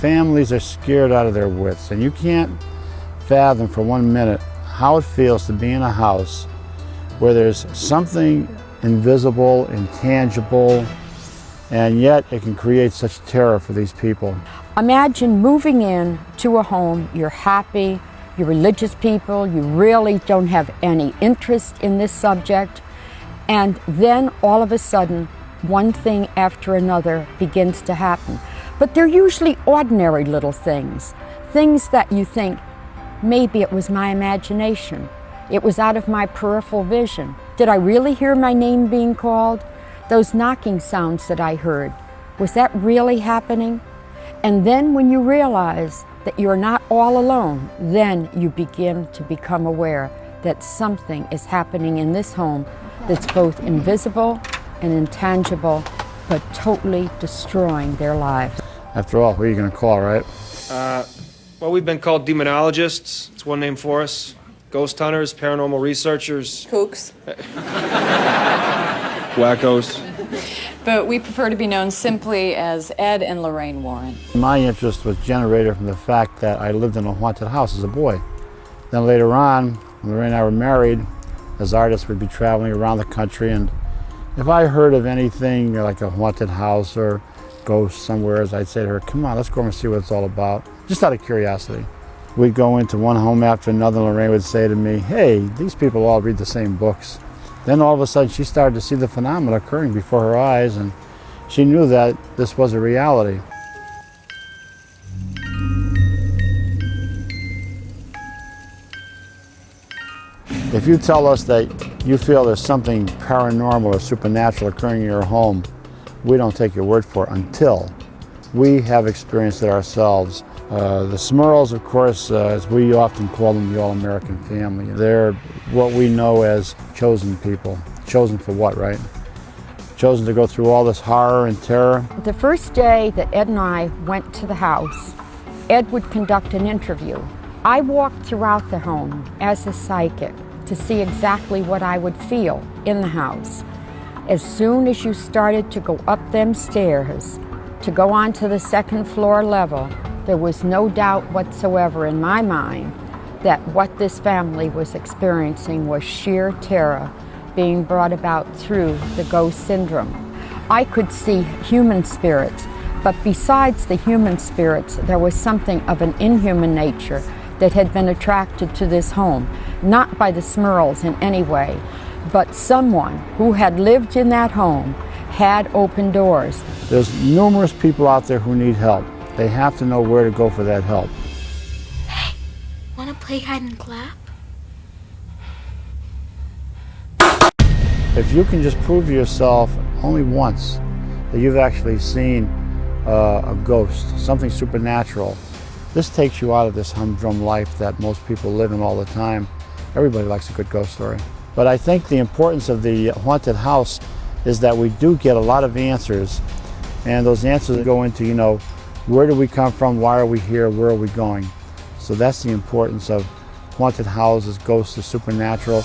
families are scared out of their wits, and you can't fathom for 1 minute how it feels to be in a house where there's something invisible, intangible, and yet it can create such terror for these people. Imagine moving in to a home, you're happy, you're religious people, you really don't have any interest in this subject, and then all of a sudden, one thing after another begins to happen. But they're usually ordinary little things, things that you think, maybe it was my imagination. It was out of my peripheral vision. Did I really hear my name being called? Those knocking sounds that I heard, was that really happening? And then when you realize that you're not all alone, then you begin to become aware that something is happening in this home that's both invisible and intangible, but totally destroying their lives. After all, who are you going to call, right? Well, we've been called demonologists. It's one name for us. Ghost hunters, paranormal researchers. Kooks. Wackos. But we prefer to be known simply as Ed and Lorraine Warren. My interest was generated from the fact that I lived in a haunted house as a boy. Then later on, when Lorraine and I were married, as artists we'd be traveling around the country, and if I heard of anything like a haunted house or ghosts somewhere, I'd say to her, come on, let's go over and see what it's all about, just out of curiosity. We'd go into one home after another, and Lorraine would say to me, hey, these people all read the same books. Then all of a sudden she started to see the phenomena occurring before her eyes, and she knew that this was a reality. If you tell us that you feel there's something paranormal or supernatural occurring in your home, we don't take your word for it until we have experienced it ourselves. The Smurls, of course, as we often call them, the All-American family. They're what we know as chosen people. Chosen for what, right? Chosen to go through all this horror and terror. The first day that Ed and I went to the house, Ed would conduct an interview. I walked throughout the home as a psychic to see exactly what I would feel in the house. As soon as you started to go up them stairs, to go on to the second floor level, there was no doubt whatsoever in my mind that what this family was experiencing was sheer terror being brought about through the ghost syndrome. I could see human spirits, but besides the human spirits, there was something of an inhuman nature that had been attracted to this home, not by the Smurls in any way, but someone who had lived in that home had opened doors. There's numerous people out there who need help. They have to know where to go for that help. Hey, wanna play hide and clap? If you can just prove to yourself only once that you've actually seen a ghost, something supernatural, this takes you out of this humdrum life that most people live in all the time. Everybody likes a good ghost story. But I think the importance of the haunted house is that we do get a lot of answers, and those answers go into, where do we come from, why are we here, where are we going? So that's the importance of haunted houses, ghosts, the supernatural.